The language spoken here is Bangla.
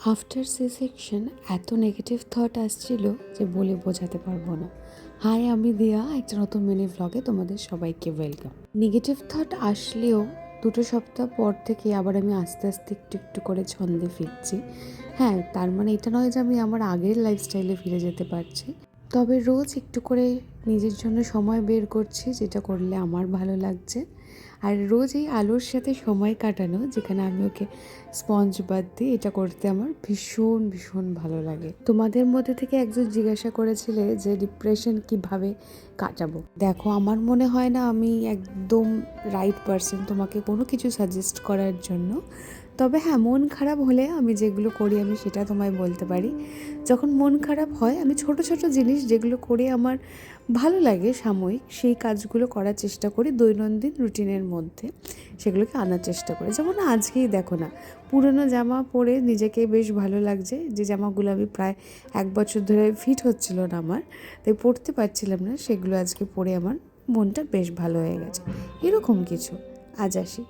আফটার সি সেকশন এত নেগেটিভ থট আসছিল যে বলে বোঝাতে পারবো না। হাই, আমি দিয়া, একটা নতুন মিনি ভ্লগে তোমাদের সবাইকে ওয়েলকাম। নেগেটিভ থট আসলেও 2 সপ্তাহ পর থেকে আবার আমি আস্তে আস্তে একটু একটু করে ছন্দে ফিরছি। হ্যাঁ, তার মানে এটা নয় যে আমি আমার আগের লাইফস্টাইলে ফিরে যেতে পারছি, তবে রোজ একটু করে নিজের জন্য সময় বের করছি, যেটা করলে আমার ভালো লাগছে। আর রোজ এই আলোর সাথে সময় কাটানো, যেখানে আমি ওকে স্পঞ্জ বাদ দিই, এটা করতে আমার ভীষণ ভীষণ ভালো লাগে। তোমাদের মধ্যে থেকে একজন জিজ্ঞাসা করেছিলে যে ডিপ্রেশন কিভাবে কাটাবো। দেখো, আমার মনে হয় না আমি একদম রাইট পারসন তোমাকে কোনো কিছু সাজেস্ট করার জন্য। তবে হ্যাঁ, মন খারাপ হলে আমি যেগুলো করি আমি সেটা তোমায় বলতে পারি। যখন মন খারাপ হয় আমি ছোট ছোট জিনিস যেগুলো করে আমার ভালো লাগে সাময়িক, সেই কাজগুলো করার চেষ্টা করি দৈনন্দিন রুটিনের মধ্যে, সেগুলোকে আনার চেষ্টা করি। যেমন আজকেই দেখো না, পুরনো জামা পরে নিজেকে বেশ ভালো লাগছে, যে জামাগুলো আমি প্রায় 1 বছর ধরে ফিট হচ্ছিল না আমার, তাই পরতে পারছিলাম না, সেগুলো আজকে পরে আমার মনটা বেশ ভালো হয়ে গেছে। এরকম কিছু। আজ আসি।